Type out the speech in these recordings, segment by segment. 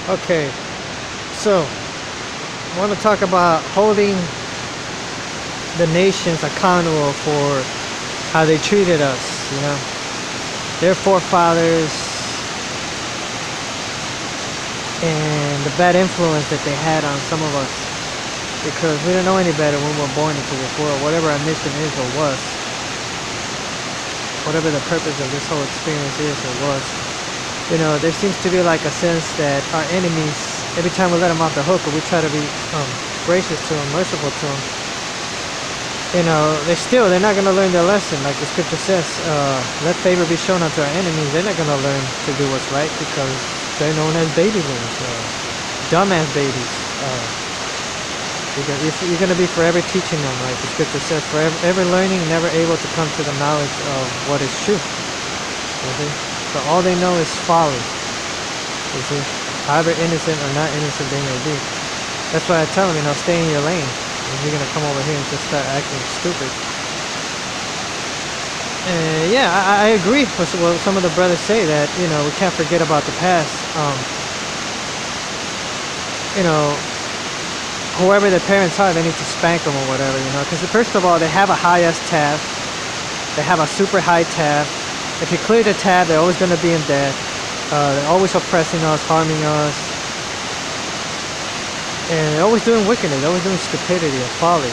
Okay, so I want to talk about holding the nations accountable for how they treated us, you know, their forefathers and the bad influence that they had on some of us because we didn't know any better when we were born into this world, whatever our mission is or was, whatever the purpose of this whole experience is or was. You know, there seems to be like a sense that our enemies, every time we let them off the hook or we try to be gracious to them, merciful to them, you know, they're not going to learn their lesson. Like the scripture says, let favor be shown unto our enemies. They're not going to learn to do what's right because they're known as baby loons, dumbass babies. You're going to be forever teaching them, like the scripture says, forever learning, never able to come to the knowledge of what is true. You see? So all they know is folly. You see? However innocent or not innocent they may be. That's why I tell them, you know, stay in your lane. If you're gonna come over here and just start acting stupid. And yeah, I agree with what some of the brothers say, that, you know, we can't forget about the past. You know, whoever their parents are, they need to spank them or whatever, you know, because first of all, they have a high-ass tab. They have a super high tab. If you clear the tab, they're always going to be in debt. They're always oppressing us, harming us. And they're always doing wickedness, they're always doing stupidity and folly.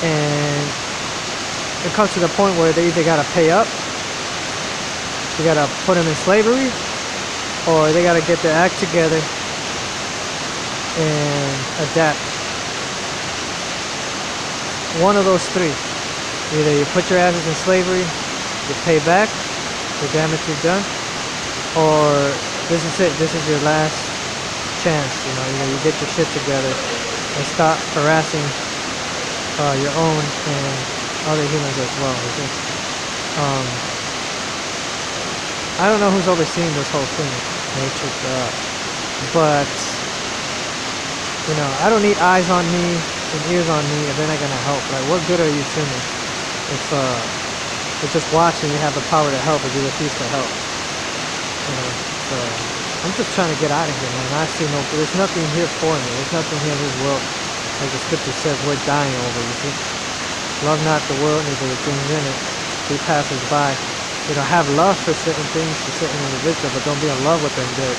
And it comes to the point where they either got to pay up, you got to put them in slavery, or they got to get their act together and adapt. One of those three. Either you put your asses in slavery, you pay back the damage you've done, or this is it, this is your last chance. You know, you get your shit together and stop harassing your own and other humans as well. I don't know who's overseeing this whole thing, Matrix, but you know, I don't need eyes on me and ears on me if they're not gonna help. Like, what good are you to me if just watching you have the power to help, but you refuse to help? You know, so I'm just trying to get out of here, man. There's nothing here for me. There's nothing here in this world. Like the scripture says, we're dying over, you see. Love not the world, neither the things in it. He passes by. You know, have love for certain things, for certain individuals, but don't be in love with them that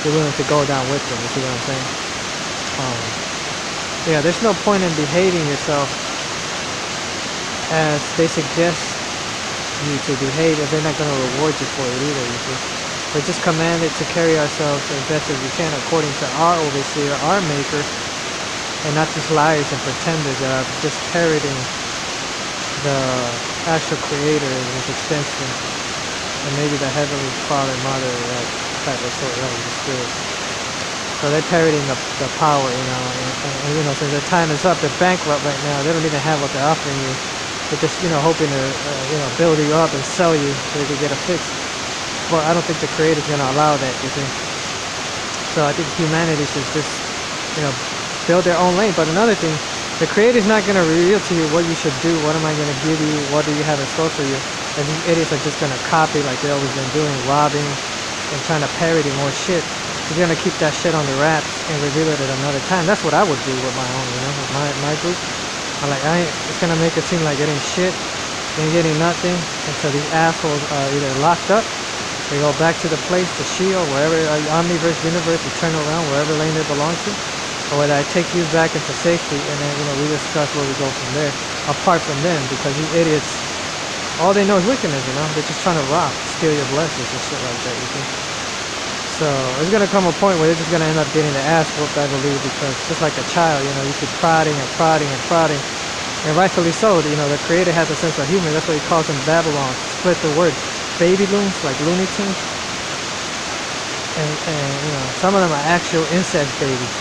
you're willing to go down with them. You see what I'm saying? Yeah, there's no point in behaving yourself as they suggest you to behave if they're not going to reward you for it either, you see. We're just commanded to carry ourselves as best as we can according to our overseer, our maker, and not just liars and pretenders that are just parroting the actual creator and his extension, and maybe the heavenly father, mother, that type of sort of the spirit. So they're parroting the power, you know, and you know, since their time is up, they're bankrupt right now. They don't even have what they're offering you. They're just, you know, hoping to, you know, build you up and sell you so they can get a fix. But I don't think the Creator's going to allow that, you see. So I think humanity should just, you know, build their own lane. But another thing, the Creator's not going to reveal to you what you should do. What am I going to give you? What do you have in store for you? And these idiots are just going to copy like they've always been doing, robbing and trying to parody more shit. He's going to keep that shit on the wraps and reveal it at another time. That's what I would do with my own, you know, with my group. I'm like, it's going to make it seem like it ain't shit, ain't getting nothing, until these assholes are either locked up, they go back to the place, the Shield, wherever, Omniverse, Universe, Eternal Realm, wherever lane they belong to, or whether I take you back into safety, and then, you know, we discuss where we go from there, apart from them, because these idiots, all they know is wickedness, you know, they're just trying to rob, steal your blessings and shit like that, you see. So it's going to come a point where they're just going to end up getting their ass whooped, I believe, because just like a child, you know, you keep prodding and prodding and prodding, and rightfully so, you know, the Creator has a sense of humor. That's why he calls them Babylon, split the word, baby loons, like Looney Tunes, and you know, some of them are actual incest babies,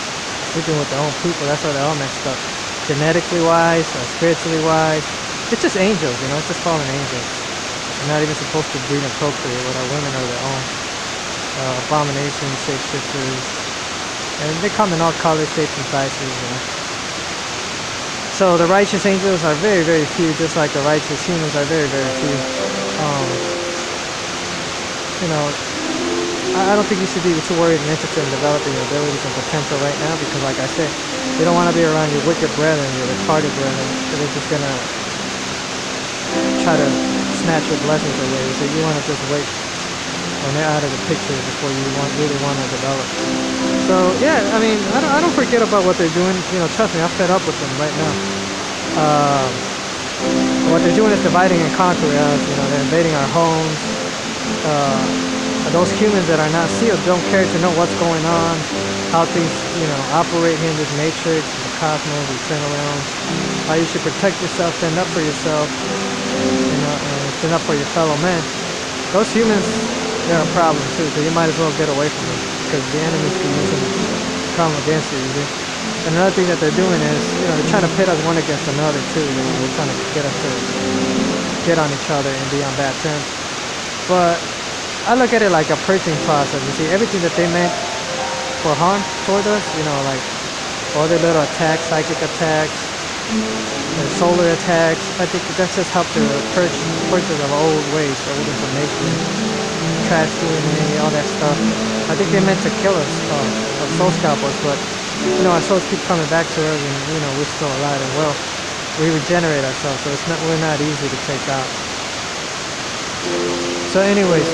sleeping with their own people. That's why they're all messed up, genetically wise, spiritually wise. It's just angels, you know, it's just fallen angels. They're not even supposed to breed and procreate with our women or their own. Abominations, shapeshifters, and they come in all colors, shapes, and sizes, you know. So the righteous angels are very, very few, just like the righteous humans are very, very few. You know, I don't think you should be too worried and interested in developing your abilities and potential right now, because like I said, you don't want to be around your wicked brethren, your retarded brethren, because they're just gonna try to snatch your blessings away. So you want to just wait when they're out of the picture before you really want to develop. So yeah, I mean, I don't forget about what they're doing. You know, trust me, I'm fed up with them right now. What they're doing is dividing and conquering us. You know, they're invading our homes. Those humans that are not sealed don't care to know what's going on, how things, you know, operate here in this matrix, the cosmos, the eternal realms, how you should protect yourself, stand up for yourself, you know, and stand up for your fellow men. Those humans, they're a problem too, so you might as well get away from them, because the enemies can use them to come against you, you see? And another thing that they're doing is, you know, they're trying to pit us one against another too. You know, they're trying to get us to get on each other and be on bad terms. But I look at it like a purging process. You see, everything that they meant for harm toward us, you know, like all their little attacks, psychic attacks, and solar attacks, I think that's just helped to purge us of old ways, old information, trash DNA, all that stuff. I think they meant to kill us, soul scalpers, but you know, our souls keep coming back to us, and you know, we're still alive and well. We regenerate ourselves, so we're not easy to take out. So anyways,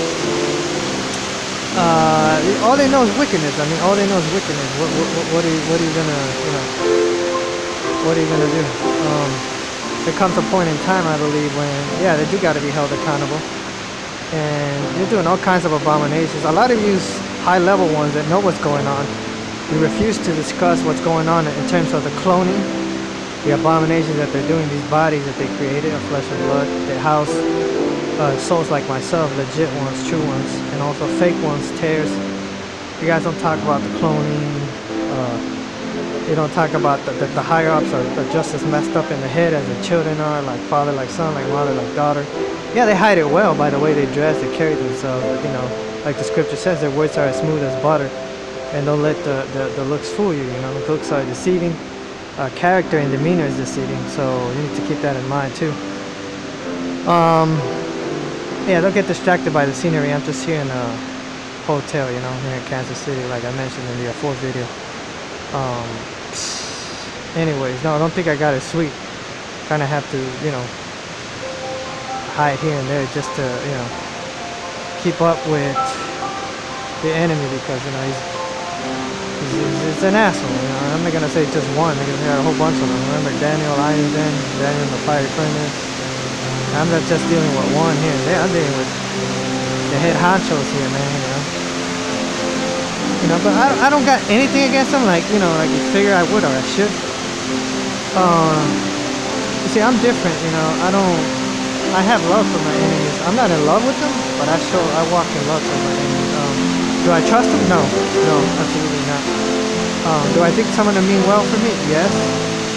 all they know is wickedness. I mean, all they know is wickedness. What are you gonna, you know, what are you gonna do? There comes a point in time, I believe, when, yeah, they do gotta be held accountable. And you're doing all kinds of abominations. A lot of you high-level ones that know what's going on, you refuse to discuss what's going on in terms of the cloning, the abominations that they're doing, these bodies that they created of flesh and blood, they house souls like myself, legit ones, true ones, and also fake ones, tares. You guys don't talk about the cloning. You don't talk about the higher ups are just as messed up in the head as the children are, like father, like son, like mother, like daughter. Yeah, they hide it well by the way they dress, they carry themselves. You know, like the scripture says, their words are as smooth as butter, and don't let the looks fool you. You know, the looks are deceiving. Character and demeanor is deceiving, so you need to keep that in mind too. Yeah, don't get distracted by the scenery. I'm just here in a hotel, you know, here in Kansas City, like I mentioned in the fourth video. Anyways, no, I don't think I got it sweet. Kind of have to, you know, hide here and there just to, you know, keep up with the enemy, because, you know, he's an asshole. You know, I'm not gonna say just one. I'm gonna say a whole bunch of them. Remember Daniel Irons, Daniel the Fiery Furnace. I'm not just dealing with one here and there. I'm dealing with the head honchos here, man. You know, but I don't got anything against them. Like, you know, like you figure I would or I should. You see, I'm different. You know, I have love for my enemies. I'm not in love with them, but I walk in love for my enemies. Do I trust them? No, absolutely not. Do I think some of them mean well for me? Yes,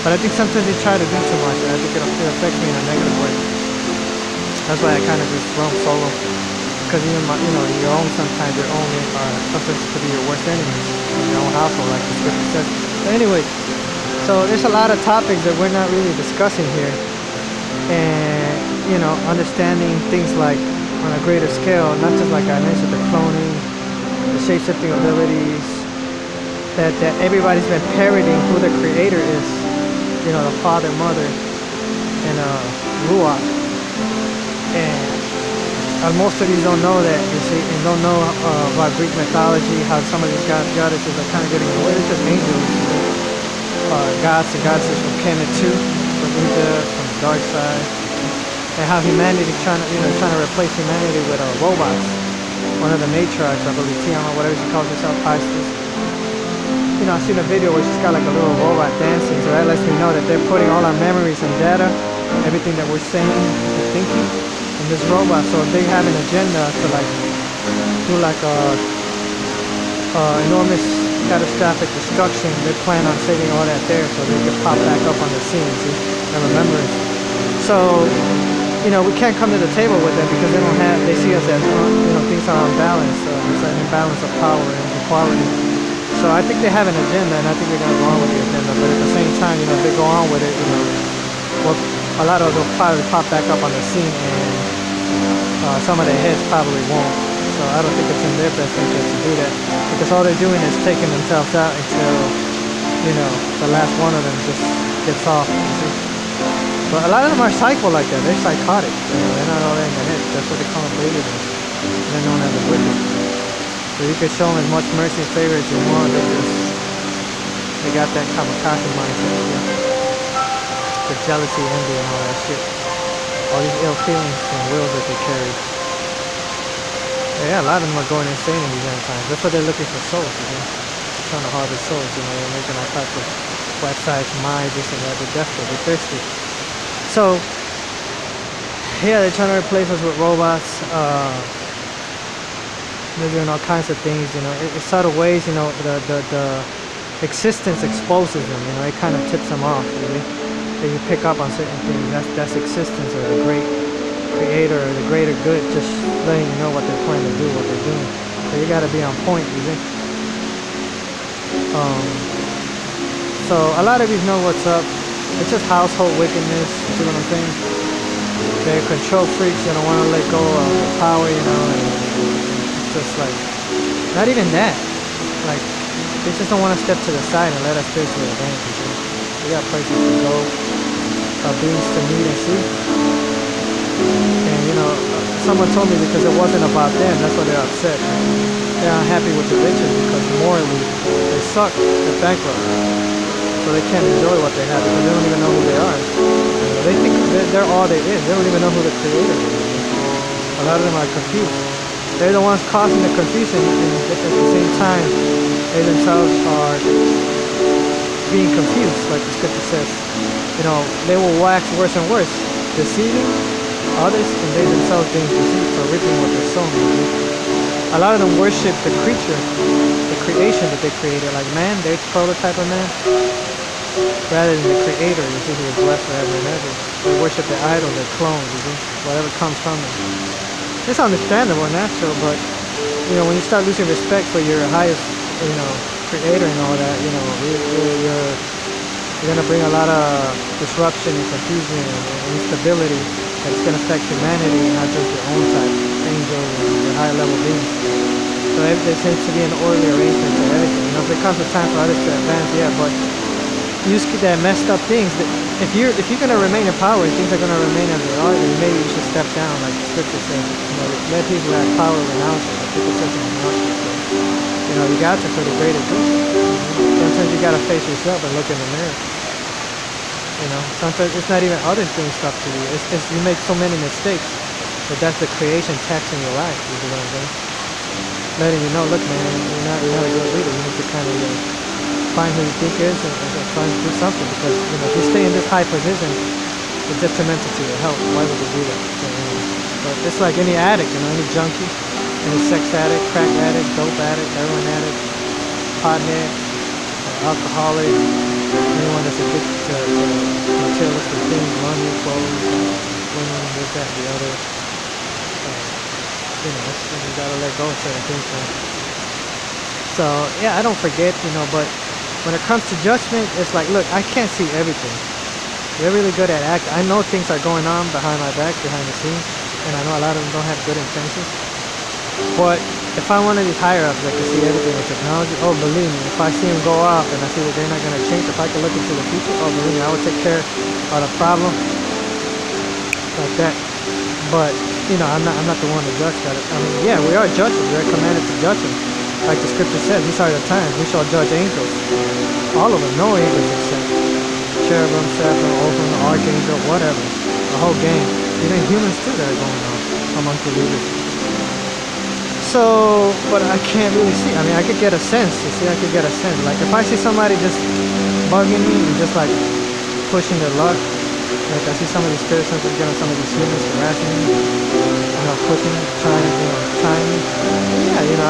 but I think sometimes they try to do too much, and I think it affects me in a negative way. That's why I kind of just roam solo, because even you know, your own, sometimes your own sometimes could be your worst enemies in your own household, like the scripture says. But anyway, so there's a lot of topics that we're not really discussing here, and you know, understanding things like on a greater scale, not just like I mentioned, the cloning, the shape-shifting abilities, that everybody's been parodying who the creator is, you know, the father, mother, and Ruach. And most of these don't know that, you see, and don't know about Greek mythology, how some of these goddesses are kind of getting away. They're just angels, gods and goddesses from Kemet too, from Egypt, from the dark side, and how humanity trying to replace humanity with robots. One of the matriarchs, I believe, Tiamat, whatever she calls herself, Pisces. You know, I seen a video where she's got like a little robot dancing, so that lets me know that they're putting all our memories and data, everything that we're saying and thinking, in this robot. So if they have an agenda to like do like enormous catastrophic destruction, they plan on saving all that there so they can pop back up on the scene, see, and remembrance. So, you know, we can't come to the table with them because they see us as, you know, things are unbalanced. There's an imbalance of power and equality. So I think they have an agenda, and I think they're going to go on with the agenda. But at the same time, you know, if they go on with it, you know, well, a lot of them will probably pop back up on the scene, and some of their heads probably won't. So I don't think it's in their best interest to do that, because all they're doing is taking themselves out until, you know, the last one of them just gets off. You see? But a lot of them are psycho like that. They're psychotic. You know, they're not all in the head. That's what they call them, babies. They're known as the wicked. So you can show them as much mercy and favor as you want. They got that kamikaze mindset. You know? The jealousy, envy, and all that shit. All these ill feelings and wills that they carry. Yeah, a lot of them are going insane in these end times. That's why they're looking for souls, you know? Trying to harvest souls, you know, they're making all types of websites, my, this and that. They're desperate, they're thirsty. So, yeah, they're trying to replace us with robots. They're doing all kinds of things, you know. In subtle ways, you know, the existence exposes them, you know, it kind of tips them off, really. You pick up on certain things. That's existence, or the great creator, or the greater good, just letting you know what they're planning to do, what they're doing. So you got to be on point, you see. So a lot of these know what's up. It's just household wickedness. You see what I'm saying? They're control freaks. They don't want to let go of the power, you know. And it's just like, not even that. Like, they just don't want to step to the side and let us spiritually advance. You see? We got places to go, beings to meet and see. And you know, someone told me because it wasn't about them, that's why they're upset. They're unhappy with the riches because morally they suck, they're bankrupt. So they can't enjoy what they have because they don't even know who they are. They think they're all there is. They don't even know who the creator is. A lot of them are confused. They're the ones causing the confusion, and at the same time, they themselves are being confused, like the scripture says. You know, they will wax worse and worse, deceiving others, and they themselves being deceived, so reaping what they're sowing. A lot of them worship the creature, the creation that they created, like man, their prototype of man, rather than the creator, you see, who is blessed forever and ever. They worship their idol, their clones, you see, whatever comes from them. It's understandable and natural, but you know, when you start losing respect for your highest, you know, creator and all that, you know, you're gonna bring a lot of disruption and confusion and instability that's gonna affect humanity, not just your own type, angels and your higher level beings. So there seems to be an orderly arrangement to everything. You know, if there comes a time for others to advance, yeah, but you just get that messed up things. That if you're gonna remain in power, things are gonna remain as they are, then maybe you should step down, like the scripture says. You know, let people who have power renounce it. The scripture says in the you know, you got to for the greater good. Sometimes you gotta face yourself and look in the mirror. You know, sometimes it's not even others doing stuff to you. It's you make so many mistakes, but that's the creation taxing your life. You know what I'm saying? Letting you know, look, man, you're not a good leader. You need to kind of find who you think is and try to do something, because you know, if you stay in this high position, it's detrimental to your health. Why would you do that? So, but it's like any addict, you know, any junkie. Any sex addict, crack addict, dope addict, heroin addict, pothead, alcoholic, anyone that's addicted to materialistic things, money, clothes, women, this, that, and the other. You know, you gotta let go of certain things. So, yeah, I don't forget, you know, but when it comes to judgment, it's like, look, I can't see everything. They're really good at acting. I know things are going on behind my back, behind the scenes, and I know a lot of them don't have good intentions. But if I'm one of these higher ups that can see everything with technology, oh, believe me, if I see them go off and I see that they're not going to change, if I can look into the future, oh, believe me, I will take care of the problem like that. But, you know, I'm not the one to judge that. I mean, yeah, we are judges. We are commanded to judge them. Like the scripture says, these are the times we shall judge angels. All of them, no angels except cherubim, seraphim, ophim, archangel, whatever. The whole game. Even humans too that are going on among the leaders. So, but I can't really see. I mean, I could get a sense. You see, I could get a sense. Like if I see somebody just bugging me and just like pushing their luck, like I see some of these spirits getting some of these humans harassing me, you know, pushing, trying me. Yeah, you know,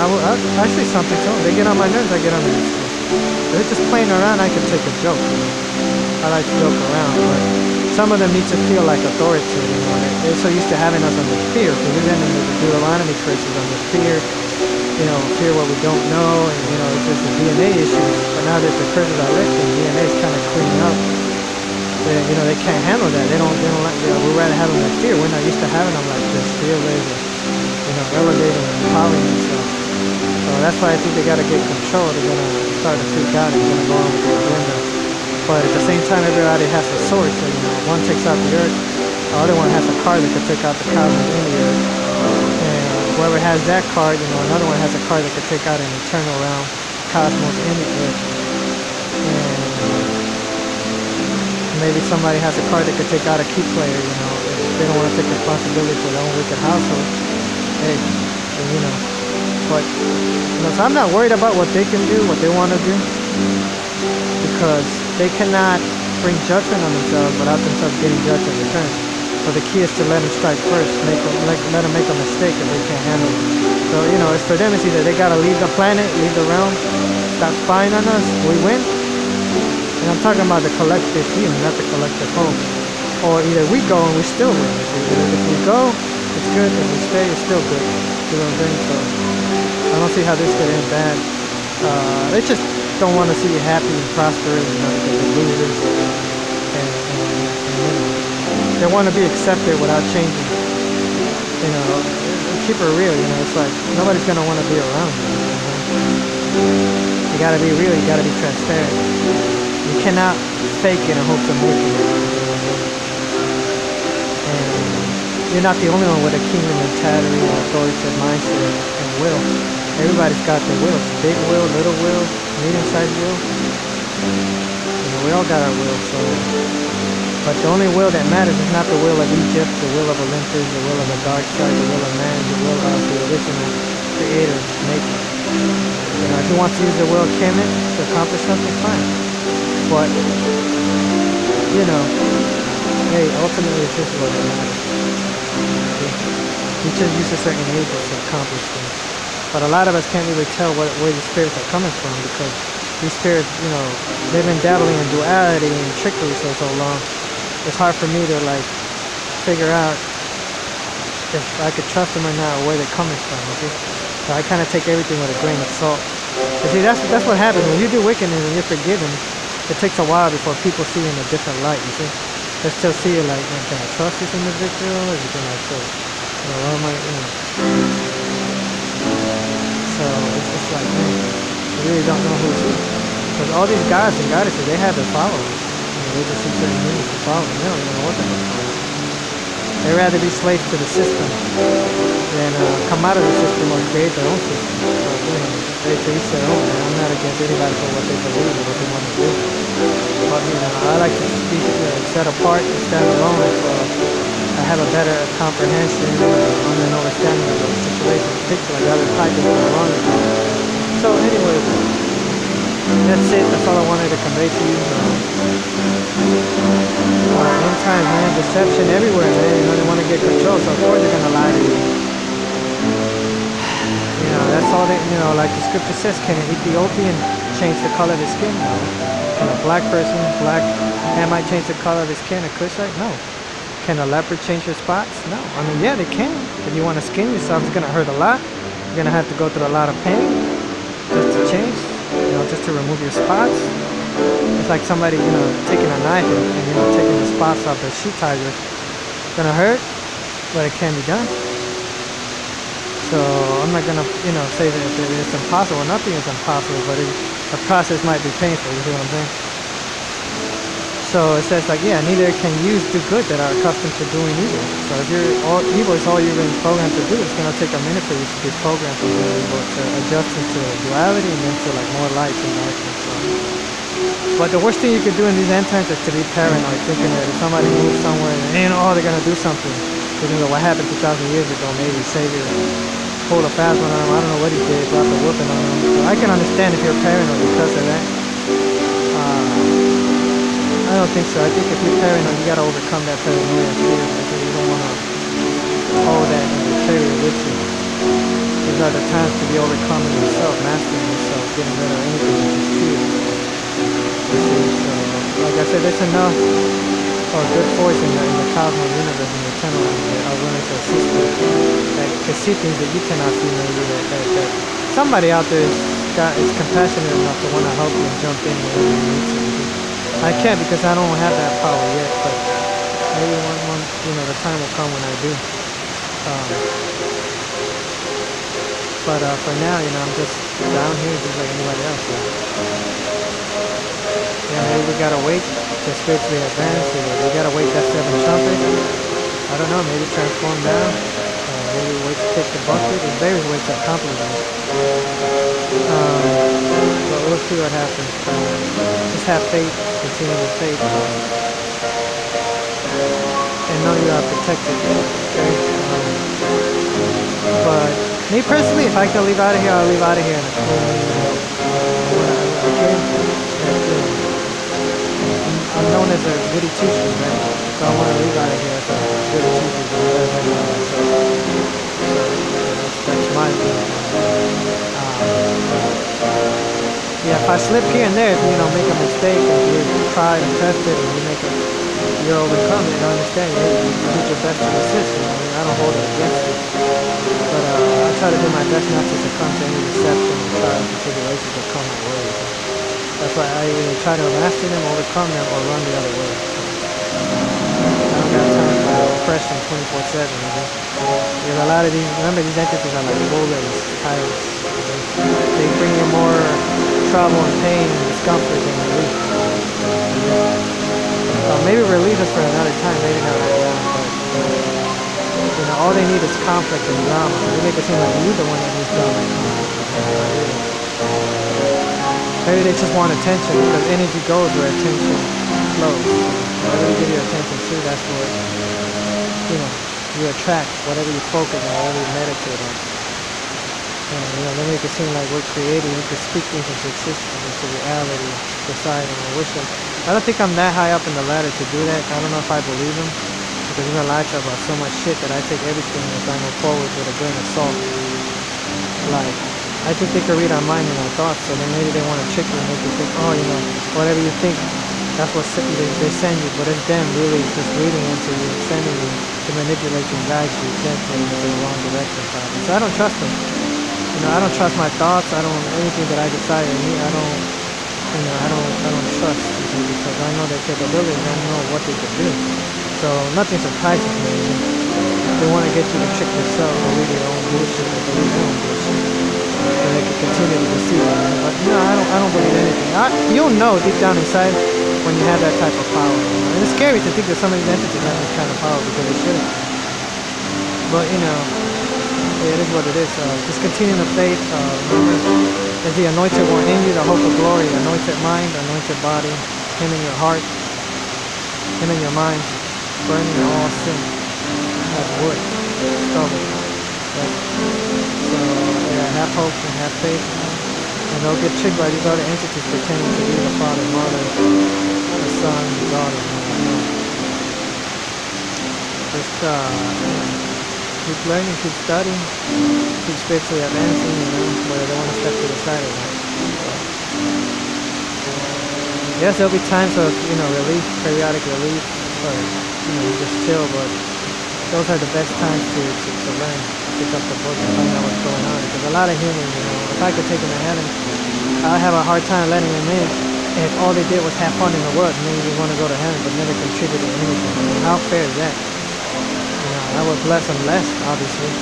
I say something to them. They get on my nerves, I get on their nerves. If they're just playing around, I can take a joke. You know? I like to joke around, but some of them need to feel like authority. You know, they're so used to having us under fear. Because we've been in the Deuteronomy curses under fear. You know, fear what we don't know, and you know, it's just the DNA issues. But now that the curses are lifted, DNA is kind of cleaning up. You know, they can't handle that. They don't like. You know, we'd rather have them like fear. We're not used to having them like this. Fear raises. You elevating and empowering themselves. So that's why I think they gotta get control. They're gonna start to freak out. They're gonna go on with their agenda. But at the same time, everybody has a sword. So one takes out the earth, the other one has a card that could take out the cosmos in the earth. And whoever has that card, another one has a card that could take out an eternal realm, cosmos in the earth. And maybe somebody has a card that could take out a key player. If they don't want to take responsibility for their own wicked household. Hey, but so I'm not worried about what they can do, what they want to do, because they cannot bring judgment on themselves without themselves getting judged in return. So the key is to let them strike first, let them make a mistake if they can't handle it. So it's for them. It's either they gotta leave the planet, leave the realm, stop spying on us, we win. And I'm talking about the collective healing, not the collective hope. Or either we go and we still win. If we go, it's good. If we stay, it's still good. You know what I'm saying? So I don't see how this could end bad. They just don't want to see you happy and prosperous, because they're losers. And they want to be accepted without changing. Keep it real. It's like nobody's gonna want to be around you. You gotta be real. You gotta be transparent. You cannot fake it and hope to make it. And you're not the only one with a kingdom mentality or authoritative mindset and will. Everybody's got their wills. Big will, little will, medium-sized will. We all got our will. But the only will that matters is not the will of Egypt, the will of Olympus, the will of the dark side, the will of man, the will of the original creator, maker. If he wants to use the will of Kemet to accomplish something, fine. But, hey, ultimately it's just what it matters. He just uses certain agents to accomplish things. But a lot of us can't really tell where these spirits are coming from, because these spirits, they've been dabbling in duality and trickery for so long. It's hard for me to figure out if I could trust them or not, or where they're coming from. Okay? So I kind of take everything with a grain of salt. You see, that's what happens when you do wickedness and you're forgiven. It takes a while before people see you in a different light. You see, they still see you can I trust this individual? Or is it what am I? So it's just like, man, you really don't know who's who. Because all these gods and goddesses, they have their followers. They just see certain meanings to follow them. They don't even know what they're going to follow. They'd rather be slaves to the system than come out of the system or create their own system. So, they each their own. And I'm not against anybody for what they believe or what they want to do. But, I like to be set apart and stand alone if I have a better comprehension and an understanding of the situation, particularly other types of wrong. So, anyway, that's it. That's all I wanted to convey to you. End times, man, deception everywhere, man. They want to get control, so of course they're gonna lie to you. That's all they. Like the scripture says, can an Ethiopian change the color of his skin? No. Can a black Hamite change the color of his skin? A Cushite? No. Can a leopard change your spots? No. Yeah, they can. If you want to skin yourself, it's gonna hurt a lot. You're gonna have to go through a lot of pain just to change. Just to remove your spots. It's like somebody, taking a knife and taking the spots off the sheep tiger. It's gonna hurt, but it can be done. So I'm not gonna, say that it's impossible. Nothing is impossible, but the process might be painful. You see what I'm saying? So it says neither can you do good that are accustomed to doing evil. So if evil is all you've been programmed to do, it's gonna take a minute for you to be programmed to do evil, to adjust into duality and then to more light and darkness. So. But the worst thing you could do in these end times is to be paranoid, thinking that if somebody moves somewhere and they're gonna do something. Because what happened 2,000 years ago, maybe Savior pulled a fast one on him. I don't know what he did, dropped a whooping on him. So I can understand if you're paranoid because of that. I don't think so. I think if you're paranoid, you gotta overcome that paranoia and fear, because you don't want to hold that and carry it with you. These are the times to be overcoming yourself, mastering yourself, getting rid of anything that is fear. You see, so like I said, there's enough good force in the cosmos universe and the eternal that are willing to assist you, that can see things that you cannot see, maybe that somebody out there is compassionate enough to want to help you and jump in whenever you need to. I can't because I don't have that power yet, but maybe one the time will come when I do. But for now, you know, I'm just down here just like anybody else. So. Yeah, maybe we gotta wait to spiritually advance. We gotta wait that 7th trumpet. I don't know, maybe transform down. Maybe wait to take the bucket. There's various ways to accomplish it. But we'll see what happens. Just have faith, continue with faith. And know you are protected. Okay? But me personally, if I can leave out of here, I'll leave out of here in a clean, okay? I'm known as a goody two-shoes, right? So I want to leave out of here as a goody two-shoes. That's my view. Yeah, if I slip here and there, if you know, make a mistake, and you're tried and tested, and you're overcome it, I understand. You did your best to assist. You know, I don't hold it against you. But I try to do my best not to succumb to any deception and trials and tribulations that come my way. So that's why I either try to master them, overcome them, or run the other way. I don't got time for oppression 24/7. You know? Because a lot of these, remember, these entities are like bullies, tyrants. They bring you more trouble and pain and discomfort than relief. Maybe relief is for another time, maybe not right now, but you know, all they need is conflict and drama. They make it seem like you're the one that needs drama and conflict. Maybe they just want attention, because energy goes where attention flows. Whatever you give your attention to, that's what, you know, you attract, whatever you focus on, whatever you meditate on. And, you know, they make it seem like we're creating, we can speak things into existence, into reality, decide and wish them. I don't think I'm that high up in the ladder to do that. I don't know if I believe them, because we're going to lie to about so much shit that I take everything as I move forward with a grain of salt. Like, I think they can read our mind and our thoughts, so then maybe they want to trick you and make you think, oh, you know, whatever you think, that's what they send you, but it's them really just reading into you, sending you to manipulate you and guide you gently into the wrong direction. Probably. So I don't trust them. You know, I don't trust my thoughts. I don't, anything that I decide in me, I don't trust people, because I know their capabilities and I know what they can do. So nothing surprises me. They want to get you to trick yourself, believe your own bullshit, or believe their own bullshit, so they can continue to deceive you. But no, I don't believe anything. You'll know deep down inside when you have that type of power. You know? And it's scary to think that some of these entities have this kind of power, because they shouldn't. But you know, it is what it is. Just continue the faith. Remember, there's the anointed one in you, the hope of glory, anointed mind, anointed body, him in your heart, him in your mind, burning all sin as wood, stubble. Right? So yeah, have hope and have faith. And don't get tricked by these other entities pretending to be the father, mother, the son, the daughter. Just keep learning, keep studying, keep spiritually advancing, you know, whether they want to step to the side or not. Yes, there'll be times of, you know, relief, periodic relief, or, you know, you just chill, but those are the best times to learn, pick up the book and find out what's going on. Because a lot of humans, you know, if I could take them to heaven, I'd have a hard time letting them in if all they did was have fun in the world. Maybe they want to go to heaven, but never contributed anything. I mean, how fair is that? I would bless them less, obviously.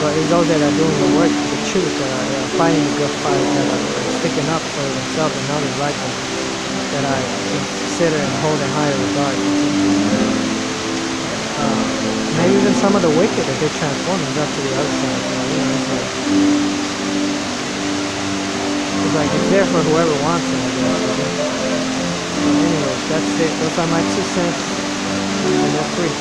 But it's those that are doing the work, the truth, that are fighting the good fight, that are sticking up for themselves and others like them, that I consider and hold in higher regard. Maybe even some of the wicked, if they transform themselves to the other side. You know, it's like it's there for whoever wants it, I guess. So anyways, that's it. Those are my 2 cents. And they're free.